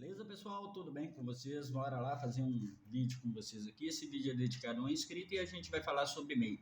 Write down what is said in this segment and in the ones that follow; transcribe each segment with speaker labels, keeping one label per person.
Speaker 1: Beleza, pessoal? Tudo bem com vocês? Bora lá fazer um vídeo com vocês aqui. Esse vídeo é dedicado a um inscrito e a gente vai falar sobre MEI.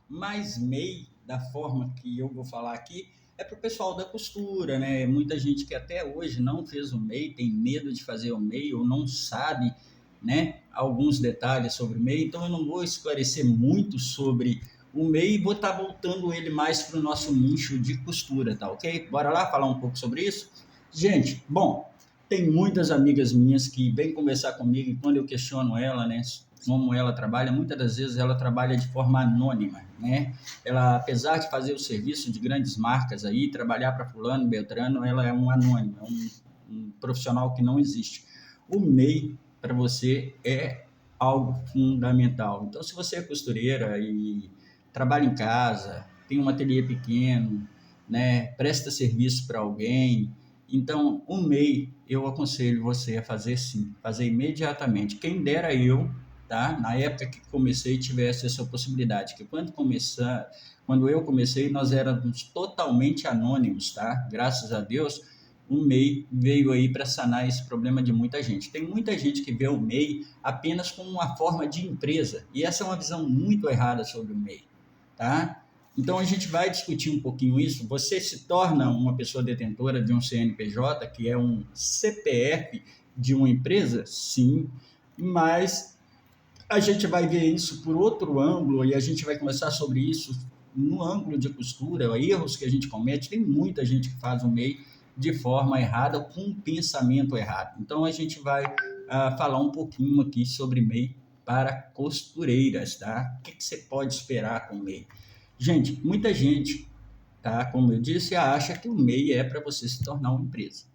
Speaker 1: Mas MEI, da forma que eu vou falar aqui, é para o pessoal da costura, né? Muita gente que até hoje não fez o MEI, tem medo de fazer o MEI ou não sabe, né, alguns detalhes sobre o MEI. Então eu não vou esclarecer muito sobre o MEI e vou estar voltando ele mais para o nosso nicho de costura, tá ok? Bora lá falar um pouco sobre isso? Gente, bom, tem muitas amigas minhas que vêm conversar comigo e quando eu questiono ela, né, como ela trabalha, muitas das vezes ela trabalha de forma anônima, né? Ela, apesar de fazer o serviço de grandes marcas aí, trabalhar para fulano, beltrano, ela é um anônimo, é um profissional que não existe. O MEI, para você, é algo fundamental. Então, se você é costureira e trabalha em casa, tem um ateliê pequeno, né, presta serviço para alguém, então, o MEI, eu aconselho você a fazer sim, fazer imediatamente. Quem dera eu, tá? Na época que comecei, tivesse essa possibilidade, que quando eu comecei, nós éramos totalmente anônimos, tá? Graças a Deus, o MEI veio aí para sanar esse problema de muita gente. Tem muita gente que vê o MEI apenas como uma forma de empresa, e essa é uma visão muito errada sobre o MEI, tá? Então, a gente vai discutir um pouquinho isso. Você se torna uma pessoa detentora de um CNPJ, que é um CPF de uma empresa? Sim, mas a gente vai ver isso por outro ângulo e a gente vai conversar sobre isso no ângulo de costura, erros que a gente comete. Tem muita gente que faz o MEI de forma errada, com um pensamento errado. Então, a gente vai falar um pouquinho aqui sobre MEI para costureiras, tá? O que você pode esperar com o MEI? Gente, muita gente, tá, como eu disse, acha que o MEI é para você se tornar uma empresa.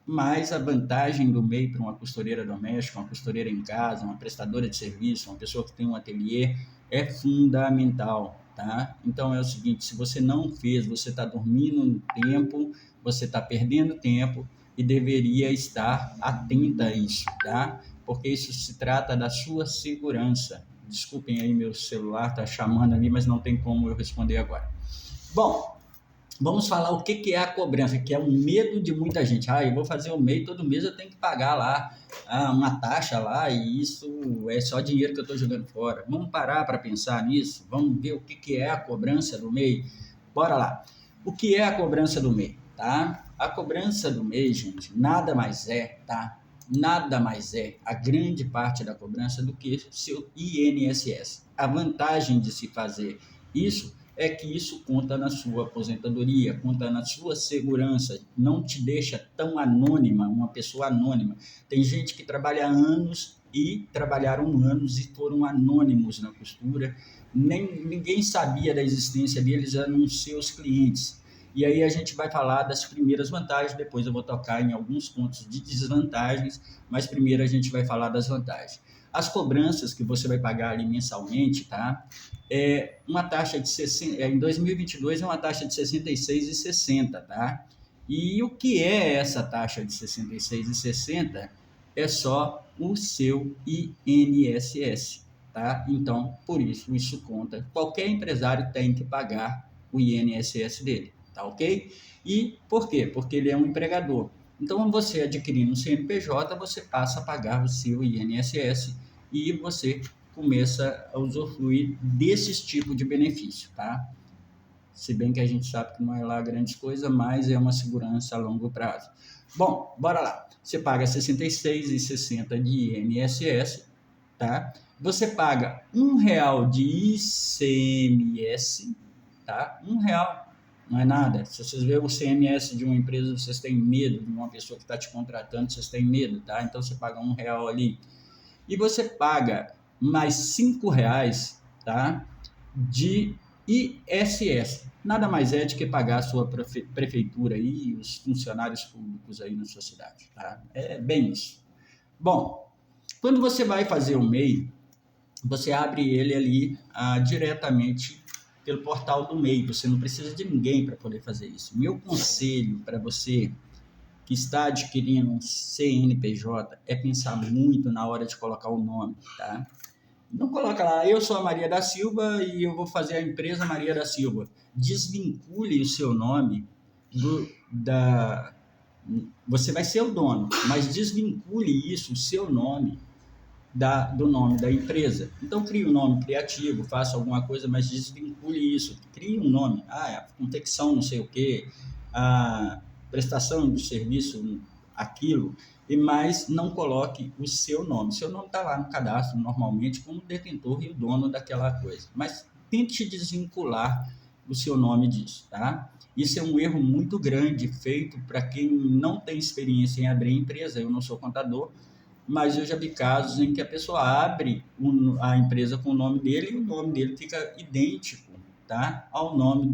Speaker 1: Mas a vantagem do MEI para uma costureira doméstica, uma costureira em casa, uma prestadora de serviço, uma pessoa que tem um ateliê, é fundamental, tá? Então é o seguinte, se você não fez, você está dormindo no tempo, você está perdendo tempo e deveria estar atenta a isso, tá? Porque isso se trata da sua segurança. Desculpem aí, meu celular está chamando ali, mas não tem como eu responder agora. Bom, vamos falar o que é a cobrança, que é o medo de muita gente. Eu vou fazer o MEI, todo mês eu tenho que pagar lá uma taxa lá e isso é só dinheiro que eu estou jogando fora. Vamos parar para pensar nisso? Vamos ver o que é a cobrança do MEI? Bora lá. O que é a cobrança do MEI, tá? A cobrança do MEI, gente, nada mais é, tá? Nada mais é a grande parte da cobrança do que seu INSS. A vantagem de se fazer isso é que isso conta na sua aposentadoria, conta na sua segurança, não te deixa tão anônima, uma pessoa anônima. Tem gente que trabalha anos e trabalharam anos e foram anônimos na costura, ninguém sabia da existência deles, eram seus clientes. E aí a gente vai falar das primeiras vantagens, depois eu vou tocar em alguns pontos de desvantagens, mas primeiro a gente vai falar das vantagens. As cobranças que você vai pagar ali mensalmente, tá? Uma taxa de 60, em 2022 é uma taxa de 66,60, tá? E o que é essa taxa de 66,60? É só o seu INSS, tá? Então, por isso conta. Qualquer empresário tem que pagar o INSS dele, tá ok? E por quê? Porque ele é um empregador. Então, você adquirindo um CNPJ, você passa a pagar o seu INSS e você começa a usufruir desses tipos de benefício, tá? Se bem que a gente sabe que não é lá grande coisa, mas é uma segurança a longo prazo. Bom, bora lá. Você paga R$ 66,60 de INSS, tá? Você paga R$ 1 de ICMS, tá? R$ 1 não é nada. Se vocês verem o CMS de uma empresa, vocês têm medo, de uma pessoa que está te contratando, vocês têm medo, tá? Então você paga R$ 1 ali. E você paga mais R$ 5, tá? De ISS. Nada mais é do que pagar a sua prefeitura e os funcionários públicos aí na sua cidade, tá? É bem isso. Bom, quando você vai fazer o MEI, você abre ele ali diretamente pelo portal do MEI. Você não precisa de ninguém para poder fazer isso. Meu conselho para você que está adquirindo um CNPJ é pensar muito na hora de colocar o nome, tá? Não coloca lá, eu sou a Maria da Silva e eu vou fazer a empresa Maria da Silva. Desvincule o seu nome Você vai ser o dono, mas desvincule isso, o seu nome, do nome da empresa. Então, crie um nome criativo, faça alguma coisa, mas desvincule isso. Crie um nome. A confecção, não sei o quê, a prestação de serviço, aquilo, mas não coloque o seu nome. Seu nome está lá no cadastro, normalmente, como detentor e o dono daquela coisa. Mas tente desvincular o seu nome disso, tá? Isso é um erro muito grande feito para quem não tem experiência em abrir empresa. Eu não sou contador, mas eu já vi casos em que a pessoa abre a empresa com o nome dele e o nome dele fica idêntico, tá, ao nome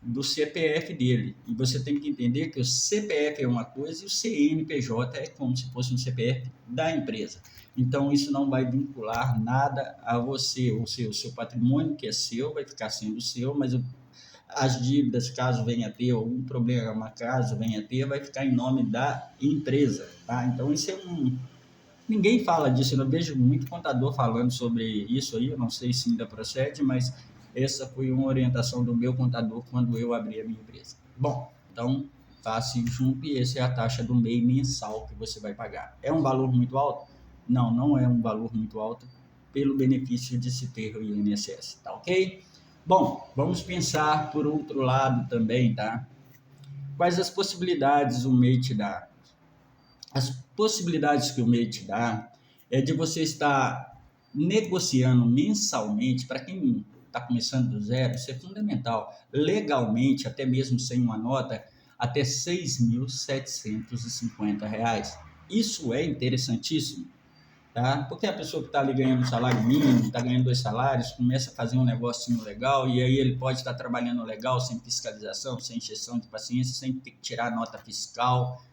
Speaker 1: do CPF dele. E você tem que entender que o CPF é uma coisa e o CNPJ é como se fosse um CPF da empresa. Então, isso não vai vincular nada a você. O seu patrimônio, que é seu, vai ficar sendo seu, mas as dívidas, caso venha a ter algum problema, caso venha a ter, vai ficar em nome da empresa, tá? Então, isso é ninguém fala disso, eu vejo muito contador falando sobre isso aí, eu não sei se ainda procede, mas essa foi uma orientação do meu contador quando eu abri a minha empresa. Bom, então faça junto e essa é a taxa do MEI mensal que você vai pagar. É um valor muito alto? Não, não é um valor muito alto pelo benefício de se ter o INSS, tá ok? Bom, vamos pensar por outro lado também, tá? Quais as possibilidades o MEI te dá? As possibilidades que o MEI te dá é de você estar negociando mensalmente, para quem está começando do zero, isso é fundamental, legalmente, até mesmo sem uma nota, até R$ 6.750. Isso é interessantíssimo, tá? Porque a pessoa que está ali ganhando um salário mínimo, está ganhando 2 salários, começa a fazer um negocinho legal e aí ele pode estar trabalhando legal, sem fiscalização, sem injeção de paciência, sem ter que tirar nota fiscal,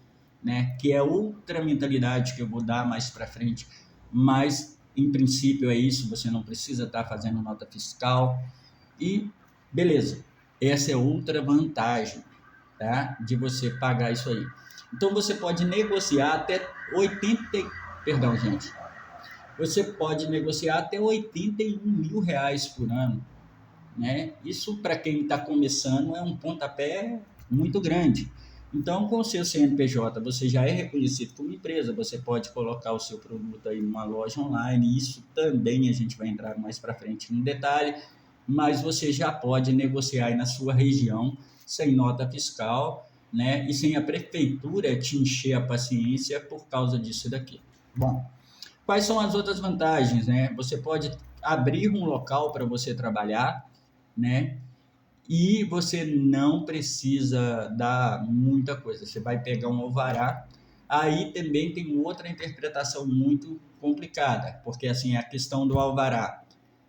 Speaker 1: né? Que é outra mentalidade que eu vou dar mais para frente, mas em princípio é isso, você não precisa estar fazendo nota fiscal e beleza, essa é outra vantagem, tá? De você pagar isso aí. Então você pode negociar até 80, perdão gente, você pode negociar até R$ 81.000 por ano, né? Isso para quem está começando é um pontapé muito grande. Então, com o seu CNPJ, você já é reconhecido como empresa, você pode colocar o seu produto aí numa loja online, isso também a gente vai entrar mais para frente no detalhe, mas você já pode negociar aí na sua região sem nota fiscal, né? E sem a prefeitura te encher a paciência por causa disso daqui. Bom, quais são as outras vantagens, né? Você pode abrir um local para você trabalhar, né? E você não precisa dar muita coisa. Você vai pegar um alvará. Aí também tem outra interpretação muito complicada, porque assim, a questão do alvará.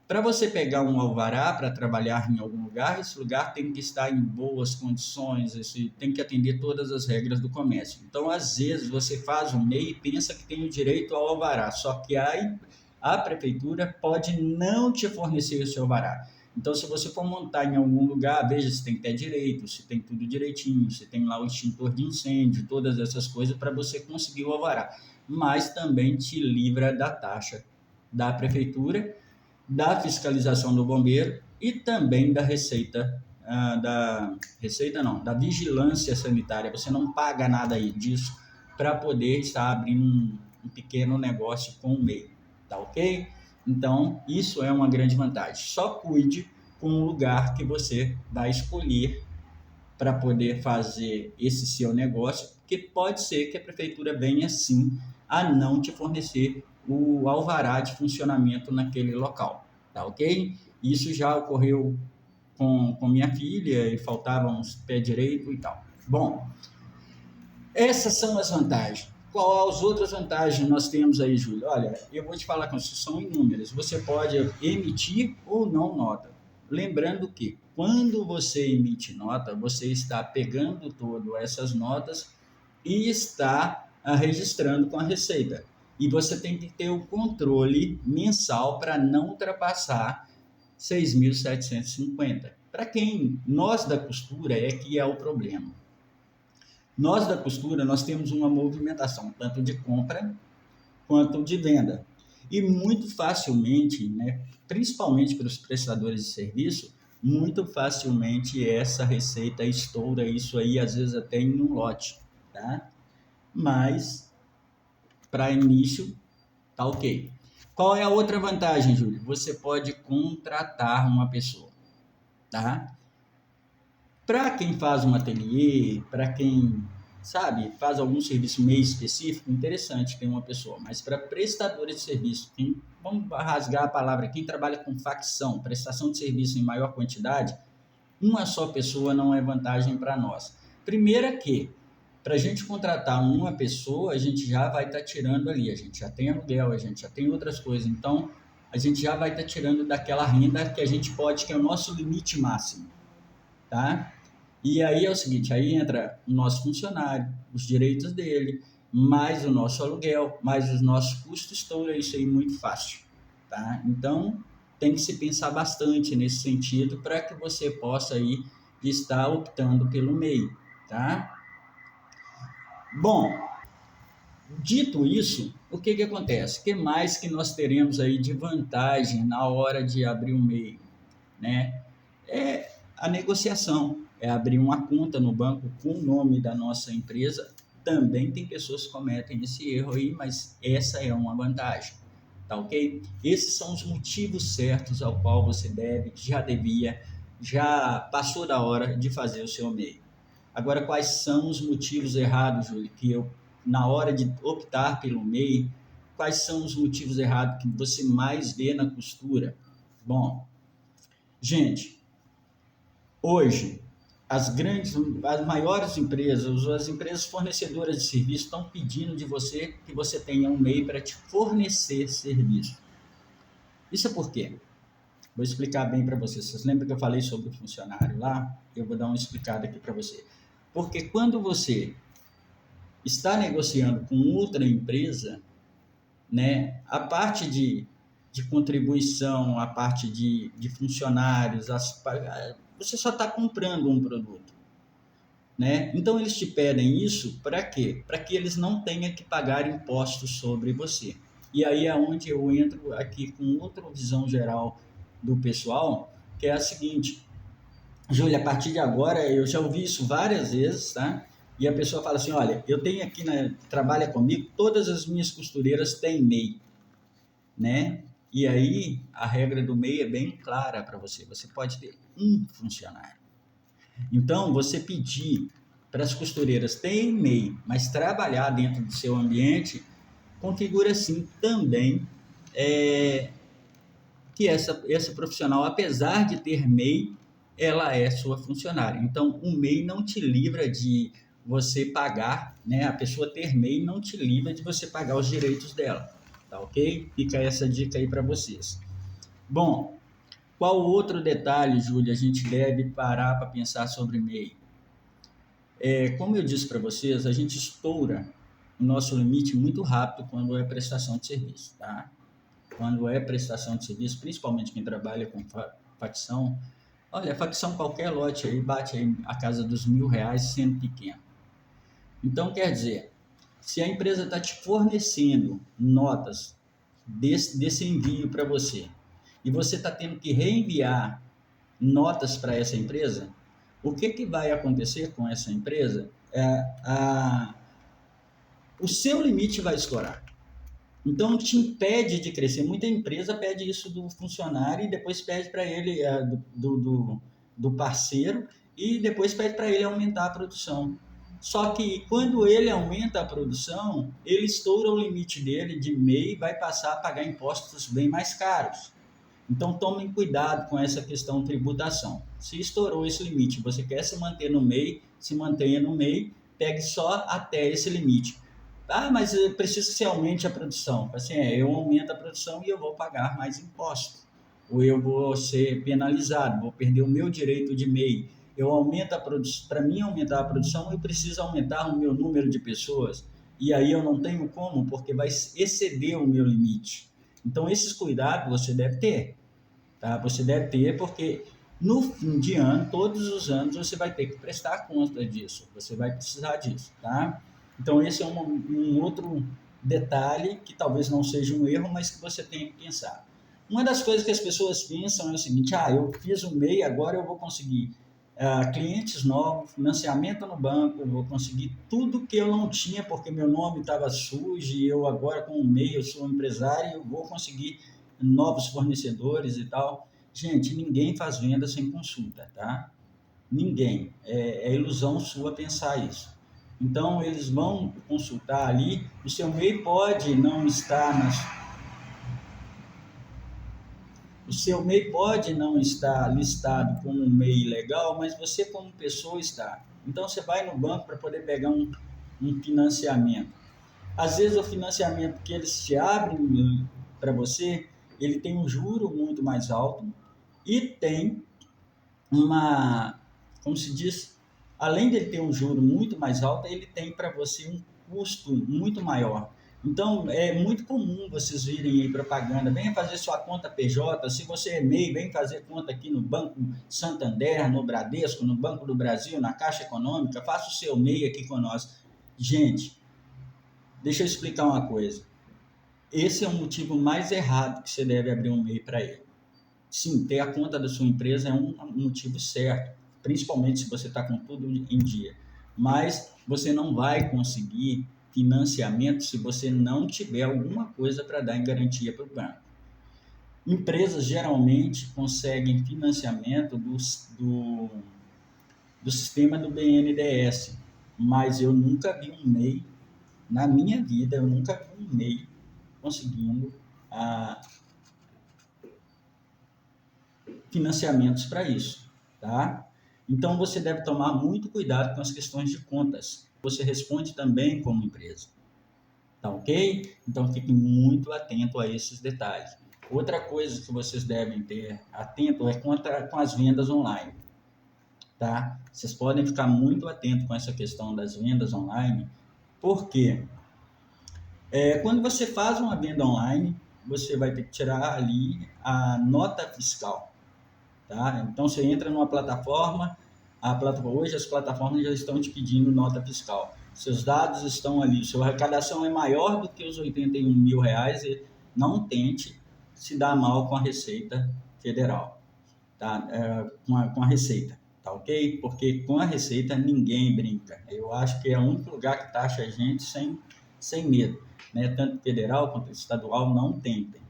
Speaker 1: Para você pegar um alvará para trabalhar em algum lugar, esse lugar tem que estar em boas condições, tem que atender todas as regras do comércio. Então, às vezes, você faz um MEI e pensa que tem o direito ao alvará, só que a prefeitura pode não te fornecer o seu alvará. Então, se você for montar em algum lugar, veja se tem pé direito, se tem tudo direitinho, se tem lá o extintor de incêndio, todas essas coisas para você conseguir o alvará. Mas também te livra da taxa da prefeitura, da fiscalização do bombeiro e também da da vigilância sanitária. Você não paga nada aí disso para poder estar abrindo um pequeno negócio com o MEI, tá ok? Então, isso é uma grande vantagem. Só cuide com o lugar que você vai escolher para poder fazer esse seu negócio, porque pode ser que a prefeitura venha sim a não te fornecer o alvará de funcionamento naquele local, tá ok? Isso já ocorreu com minha filha e faltavam uns pé direito e tal. Bom, essas são as vantagens. Qual as outras vantagens nós temos aí, Júlio? Olha, eu vou te falar com isso, são inúmeras. Você pode emitir ou não nota. Lembrando que quando você emite nota, você está pegando todas essas notas e está registrando com a Receita. E você tem que ter o controle mensal para não ultrapassar 6.750. Para quem nós da costura é que é o problema. Nós da costura, nós temos uma movimentação tanto de compra quanto de venda. E muito facilmente, né, principalmente para os prestadores de serviço, muito facilmente essa receita estoura isso aí, às vezes até em um lote, tá? mas para início tá ok. Qual é a outra vantagem, Júlio? Você pode contratar uma pessoa, tá? Para quem faz um ateliê, para quem, sabe, faz algum serviço meio específico, interessante ter uma pessoa. Mas para prestadores de serviço, vamos rasgar a palavra, quem trabalha com facção, prestação de serviço em maior quantidade, uma só pessoa não é vantagem para nós. Primeiro que, para a gente contratar uma pessoa, a gente já vai estar tirando ali, a gente já tem aluguel, a gente já tem outras coisas, então a gente já vai estar tirando daquela renda que a gente pode, que é o nosso limite máximo, tá? E aí é o seguinte, aí entra o nosso funcionário, os direitos dele, mais o nosso aluguel, mais os nossos custos, então é isso aí muito fácil, tá? Então, tem que se pensar bastante nesse sentido para que você possa aí estar optando pelo MEI, tá? Bom, dito isso, o que acontece? O que mais que nós teremos aí de vantagem na hora de abrir um MEI, né? É a negociação, é abrir uma conta no banco com o nome da nossa empresa. Também tem pessoas que cometem esse erro aí, mas essa é uma vantagem, tá ok? Esses são os motivos certos ao qual você já passou da hora de fazer o seu MEI. Agora, quais são os motivos errados, Júlio, que na hora de optar pelo MEI, quais são os motivos errados que você mais vê na costura? Bom, gente, hoje, as maiores empresas, as empresas fornecedoras de serviço estão pedindo de você que você tenha um MEI para te fornecer serviço. Isso é por quê? Vou explicar bem para vocês. Vocês lembram que eu falei sobre o funcionário lá? Eu vou dar uma explicada aqui para você. Porque quando você está negociando com outra empresa, né, a parte de contribuição, a parte de funcionários, você só está comprando um produto, né? Então, eles te pedem isso para quê? Para que eles não tenham que pagar impostos sobre você. E aí é onde eu entro aqui com outra visão geral do pessoal, que é a seguinte: Júlia, a partir de agora, eu já ouvi isso várias vezes, tá? E a pessoa fala assim, olha, eu tenho aqui, trabalha comigo, todas as minhas costureiras têm MEI, né? E aí, a regra do MEI é bem clara para você. Você pode ter um funcionário. Então, você pedir para as costureiras terem MEI, mas trabalhar dentro do seu ambiente, configura sim também que essa profissional, apesar de ter MEI, ela é sua funcionária. Então, o MEI não te livra de você pagar, né? A pessoa ter MEI não te livra de você pagar os direitos dela, tá ok? Fica essa dica aí para vocês. Bom, qual outro detalhe, Júlia, a gente deve parar para pensar sobre MEI? Como eu disse para vocês, a gente estoura o nosso limite muito rápido quando é prestação de serviço, tá? Quando é prestação de serviço, principalmente quem trabalha com facção, olha, a facção qualquer lote aí bate aí a casa dos R$ 1.000 sendo pequeno. Então, quer dizer, se a empresa está te fornecendo notas desse envio para você e você está tendo que reenviar notas para essa empresa, o que vai acontecer com essa empresa? O seu limite vai estourar. Então, te impede de crescer. Muita empresa pede isso do funcionário e depois pede para ele, do parceiro, e depois pede para ele aumentar a produção. Só que quando ele aumenta a produção, ele estoura o limite dele de MEI e vai passar a pagar impostos bem mais caros. Então, tomem cuidado com essa questão de tributação. Se estourou esse limite, você quer se manter no MEI, se mantenha no MEI, pegue só até esse limite. Ah, mas eu preciso que você aumente a produção. Assim, eu aumento a produção e eu vou pagar mais imposto. Ou eu vou ser penalizado, vou perder o meu direito de MEI. Eu aumento a produção. Para mim aumentar a produção, eu preciso aumentar o meu número de pessoas. E aí eu não tenho como, porque vai exceder o meu limite. Então, esses cuidados você deve ter. Tá? Você deve ter, porque no fim de ano, todos os anos, você vai ter que prestar conta disso. Você vai precisar disso, tá? Então, esse é um outro detalhe que talvez não seja um erro, mas que você tem que pensar. Uma das coisas que as pessoas pensam é o seguinte: eu fiz o MEI, agora eu vou conseguir clientes novos, financiamento no banco, eu vou conseguir tudo que eu não tinha, porque meu nome estava sujo e eu agora com o MEI, eu sou empresário, eu vou conseguir novos fornecedores e tal. Gente, ninguém faz venda sem consulta, tá? Ninguém. É ilusão sua pensar isso. Então, eles vão consultar ali, o seu MEI pode não estar nas O seu MEI pode não estar listado como um MEI legal, mas você como pessoa está. Então você vai no banco para poder pegar um financiamento. Às vezes o financiamento que eles te abrem para você, ele tem um juro muito mais alto e tem uma, como se diz, além dele ter um juro muito mais alto, ele tem para você um custo muito maior. Então, é muito comum vocês virem aí propaganda, venha fazer sua conta PJ, se você é MEI, vem fazer conta aqui no Banco Santander, no Bradesco, no Banco do Brasil, na Caixa Econômica, faça o seu MEI aqui com nós. Gente, deixa eu explicar uma coisa. Esse é o motivo mais errado que você deve abrir um MEI para ele. Sim, ter a conta da sua empresa é um motivo certo, principalmente se você está com tudo em dia. Mas você não vai conseguir financiamento se você não tiver alguma coisa para dar em garantia para o banco. Empresas geralmente conseguem financiamento do sistema do BNDES, mas eu nunca vi um MEI, na minha vida, eu nunca vi um MEI conseguindo financiamentos para isso, tá? Então você deve tomar muito cuidado com as questões de contas. Você responde também como empresa, tá ok? Então fique muito atento a esses detalhes. Outra coisa que vocês devem ter atento é com as vendas online, tá? Vocês podem ficar muito atentos com essa questão das vendas online, porque quando você faz uma venda online, você vai ter que tirar ali a nota fiscal. Tá? Então, você entra numa plataforma, hoje as plataformas já estão te pedindo nota fiscal. Seus dados estão ali, sua arrecadação é maior do que os R$ 81.000 e não tente se dar mal com a Receita Federal, tá? Com a Receita, tá ok? Porque com a Receita ninguém brinca. Eu acho que é o único lugar que taxa a gente sem medo, né? Tanto federal quanto estadual, não tentem,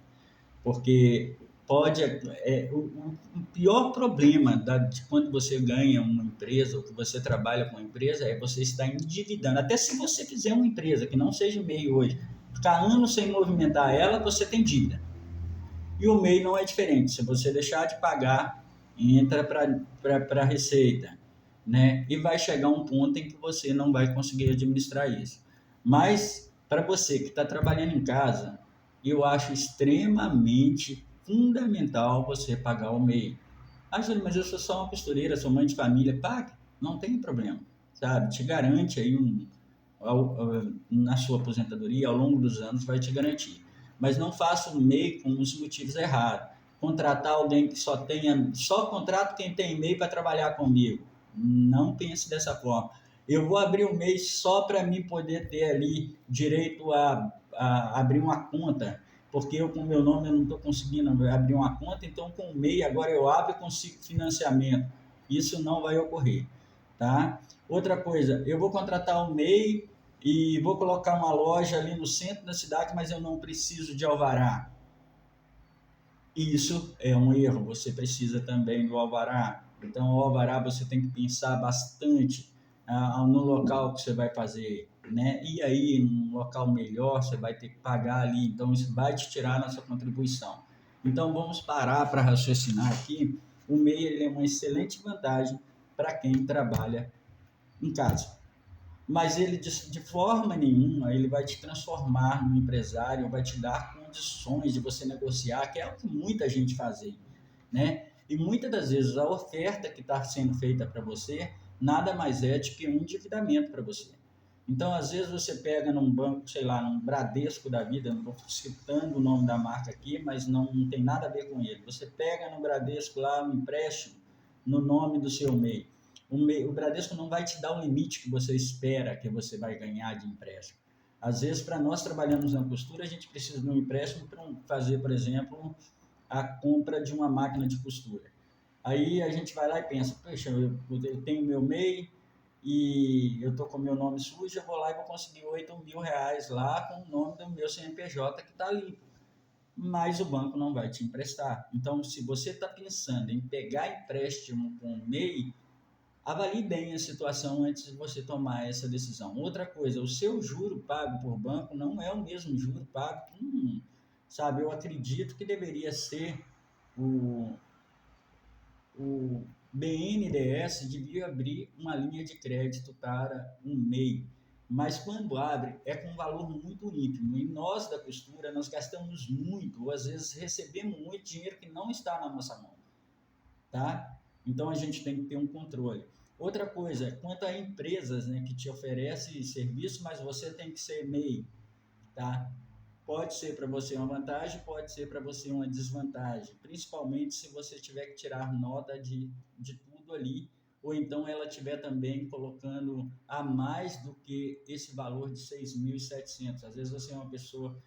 Speaker 1: porque o pior problema de quando você ganha uma empresa ou que você trabalha com uma empresa é você estar endividando. Até se você fizer uma empresa que não seja MEI hoje, ficar anos sem movimentar ela, você tem dívida. E o MEI não é diferente. Se você deixar de pagar, entra para a Receita, né? E vai chegar um ponto em que você não vai conseguir administrar isso. Mas para você que está trabalhando em casa, eu acho extremamente fundamental você pagar o MEI. Ah, Júlio, mas eu sou só uma costureira, sou mãe de família. Pague, não tem problema, sabe? Te garante aí na sua aposentadoria, ao longo dos anos, vai te garantir. Mas não faça o MEI com os motivos errados. Contratar alguém que só contrato quem tem MEI para trabalhar comigo. Não pense dessa forma. Eu vou abrir o MEI só para mim poder ter ali direito a abrir uma conta, porque eu com meu nome eu não estou conseguindo abrir uma conta, então com o MEI agora eu abro e consigo financiamento. Isso não vai ocorrer, tá? Outra coisa, eu vou contratar o MEI e vou colocar uma loja ali no centro da cidade, mas eu não preciso de alvará. Isso é um erro, você precisa também do alvará. Então, o alvará você tem que pensar bastante no local que você vai fazer, né? E aí, num local melhor, você vai ter que pagar ali, então isso vai te tirar na sua contribuição. Então, vamos parar para raciocinar aqui. O MEI ele é uma excelente vantagem para quem trabalha em casa. Mas ele, de forma nenhuma, ele vai te transformar num empresário, vai te dar condições de você negociar, que é o que muita gente faz aí, né? E muitas das vezes a oferta que está sendo feita para você nada mais é do que um endividamento para você. Então, às vezes você pega num banco, sei lá, num Bradesco da vida, não estou citando o nome da marca aqui, mas não tem nada a ver com ele. Você pega no Bradesco lá um empréstimo no nome do seu MEI. O Bradesco não vai te dar o limite que você espera que você vai ganhar de empréstimo. Às vezes, para nós trabalhamos na costura, a gente precisa de um empréstimo para fazer, por exemplo, a compra de uma máquina de costura. Aí a gente vai lá e pensa, poxa, eu tenho meu MEI e eu estou com meu nome sujo, eu vou lá e vou conseguir R$ 8.000 lá com o nome do meu CNPJ que está limpo. Mas o banco não vai te emprestar. Então, se você está pensando em pegar empréstimo com o MEI, avalie bem a situação antes de você tomar essa decisão. Outra coisa, o seu juro pago por banco não é o mesmo juro pago sabe, eu acredito que deveria ser o, o BNDES devia abrir uma linha de crédito para um MEI, mas quando abre é com um valor muito ínfimo e nós da costura nós gastamos muito, ou às vezes recebemos muito dinheiro que não está na nossa mão, tá? Então a gente tem que ter um controle. Outra coisa, quanto a empresas, né, que te oferecem serviço, mas você tem que ser MEI, tá? Pode ser para você uma vantagem, pode ser para você uma desvantagem, principalmente se você tiver que tirar nota de tudo ali, ou então ela tiver também colocando a mais do que esse valor de 6.700. Às vezes você é uma pessoa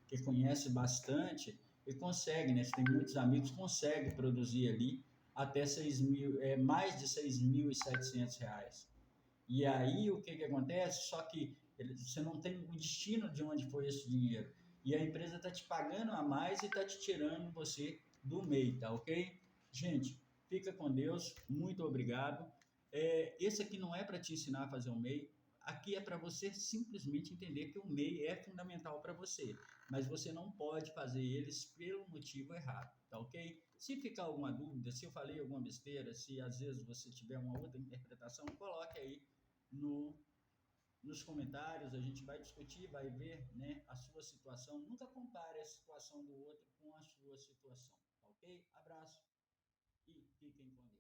Speaker 1: que conhece bastante e consegue, né? Você tem muitos amigos, consegue produzir ali até 6 mil, mais de R$ 6.700. E aí o que acontece? Só que você não tem o destino de onde foi esse dinheiro. E a empresa está te pagando a mais e está te tirando você do MEI, tá ok? Gente, fica com Deus, muito obrigado. Esse aqui não é para te ensinar a fazer um MEI, aqui é para você simplesmente entender que o MEI é fundamental para você, mas você não pode fazer eles pelo motivo errado, tá ok? Se ficar alguma dúvida, se eu falei alguma besteira, se às vezes você tiver uma outra interpretação, coloque aí no, nos comentários, a gente vai discutir, vai ver, né, a sua situação. Nunca compare a situação do outro com a sua situação, tá ok? Abraço e fiquem com Deus.